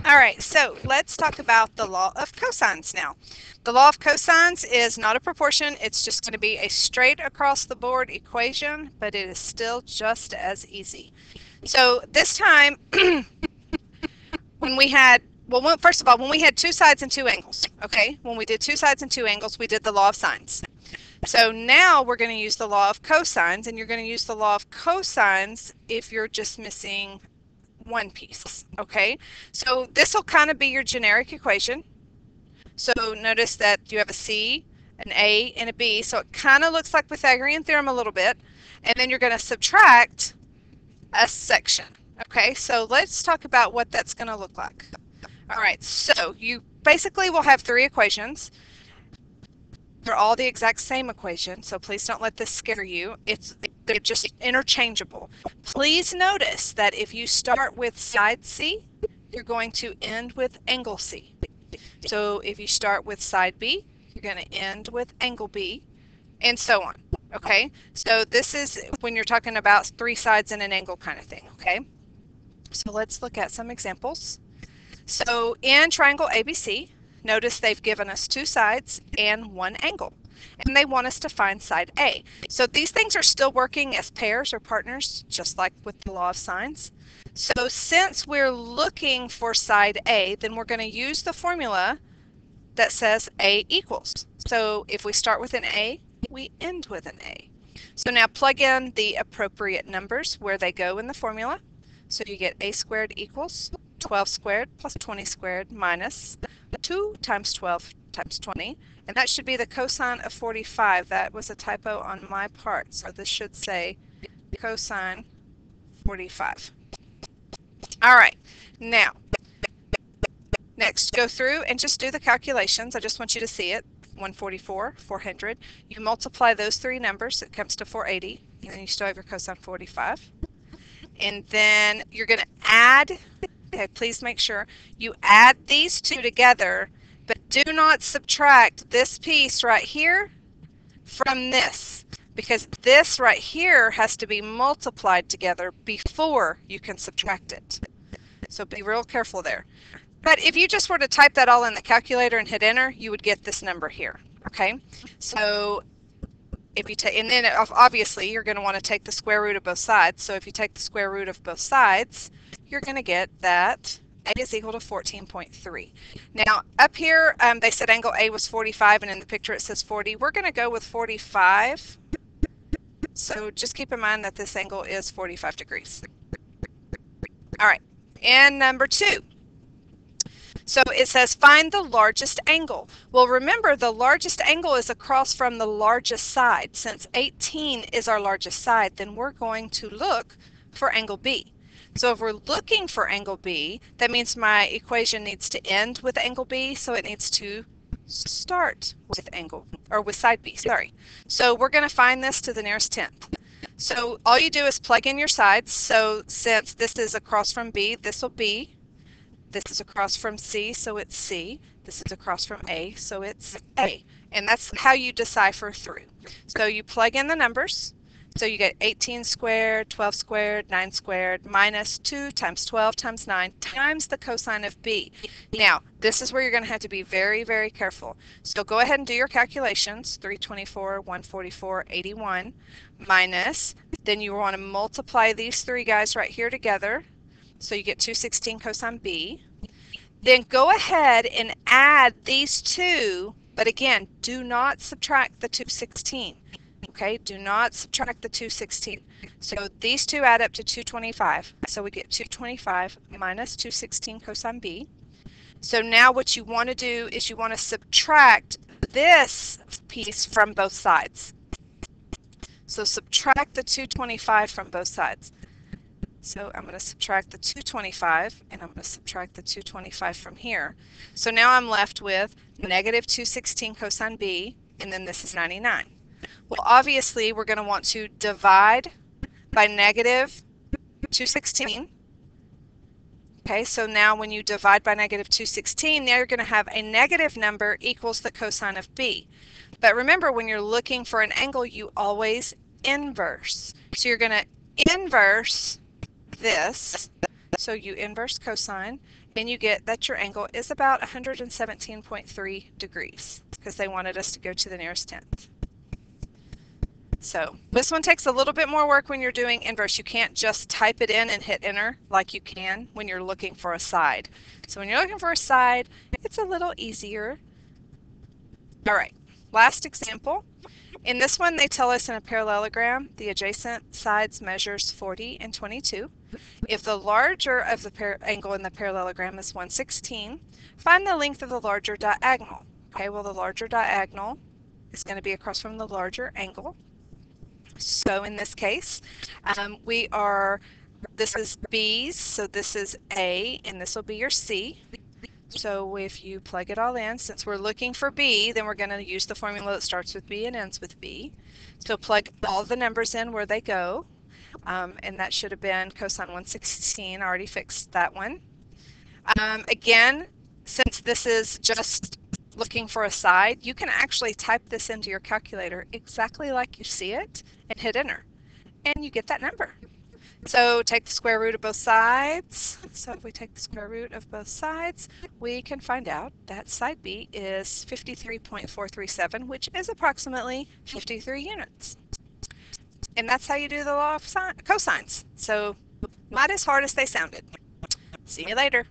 All right, so let's talk about the law of cosines now. The law of cosines is not a proportion. It's just going to be a straight across the board equation, but it is still just as easy. So this time, when we had, well, first of all, when we had two sides and two angles, okay? When we did two sides and two angles, we did the law of sines. So now we're going to use the law of cosines, and you're going to use the law of cosines if you're just missing one piece, okay? So this will kind of be your generic equation. So notice that you have a C, an A, and a B, so it kind of looks like Pythagorean theorem a little bit, and then you're going to subtract a section, okay? So let's talk about what that's going to look like. All right, so you basically will have three equations. They're all the exact same equation, so please don't let this scare you. They're just interchangeable. Please notice that if you start with side C, you're going to end with angle C. So if you start with side B, you're going to end with angle B, and so on. Okay, so this is when you're talking about three sides and an angle kind of thing. Okay, so let's look at some examples. So in triangle ABC, notice they've given us two sides and one angle, and they want us to find side A. So these things are still working as pairs or partners, just like with the law of sines. So since we're looking for side A, then we're going to use the formula that says A equals. So if we start with an A, we end with an A. So now plug in the appropriate numbers where they go in the formula. So you get A squared equals 12 squared plus 20 squared minus 2 times 12 times 20, and that should be the cosine of 45. That was a typo on my part, so this should say cosine 45. All right, now next go through and just do the calculations. I just want you to see it. 144, 400. You multiply those three numbers, it comes to 480, and then you still have your cosine 45. And then you're going to add, okay, please make sure you add these two together, but do not subtract this piece right here from this, because this right here has to be multiplied together before you can subtract it. So be real careful there. But if you just were to type that all in the calculator and hit enter, you would get this number here. Okay, so if you take, and then obviously you're going to want to take the square root of both sides. So if you take the square root of both sides, you're going to get that A is equal to 14.3. Now up here they said angle A was 45, and in the picture it says 40. We're going to go with 45. So just keep in mind that this angle is 45 degrees. All right, and number 2. So it says find the largest angle. Well, remember the largest angle is across from the largest side. Since 18 is our largest side, then we're going to look for angle B. So if we're looking for angle B, that means my equation needs to end with angle B, so it needs to start with angle, or with side B, sorry. So we're going to find this to the nearest tenth. So all you do is plug in your sides. So since this is across from B, this will be. This is across from C, so it's C. This is across from A, so it's A. And that's how you decipher through. So you plug in the numbers. So you get 18 squared, 12 squared, 9 squared, minus 2 times 12 times 9 times the cosine of B. Now, this is where you're going to have to be very, very careful. So go ahead and do your calculations. 324, 144, 81, minus. Then you want to multiply these three guys right here together. So you get 216 cosine B. Then go ahead and add these two, but again, do not subtract the 216. Okay, do not subtract the 216. So these two add up to 225. So we get 225 minus 216 cosine B. So now what you want to do is you want to subtract this piece from both sides. So subtract the 225 from both sides. So I'm going to subtract the 225, and I'm going to subtract the 225 from here. So now I'm left with negative 216 cosine B, and then this is 99. Well, obviously, we're going to want to divide by negative 216. Okay, so now when you divide by negative 216, now you're going to have a negative number equals the cosine of B. But remember, when you're looking for an angle, you always inverse. So you're going to inverse this. So you inverse cosine, and you get that your angle is about 117.3 degrees, because they wanted us to go to the nearest tenth. So this one takes a little bit more work when you're doing inverse. You can't just type it in and hit enter like you can when you're looking for a side. So when you're looking for a side, it's a little easier. All right, last example. In this one, they tell us in a parallelogram, the adjacent sides measures 40 and 22. If the larger of the angle in the parallelogram is 116, find the length of the larger diagonal. Okay, well, the larger diagonal is going to be across from the larger angle. So in this case, this is B's, so this is A, and this will be your C. So if you plug it all in, since we're looking for B, then we're going to use the formula that starts with B and ends with B. So plug all the numbers in where they go, and that should have been cosine 116. I already fixed that one. Again, since this is just looking for a side, you can actually type this into your calculator exactly like you see it and hit enter, and you get that number. So take the square root of both sides. So if we take the square root of both sides, we can find out that side B is 53.437, which is approximately 53 units. And that's how you do the law of cosines. So not as hard as they sounded. See you later.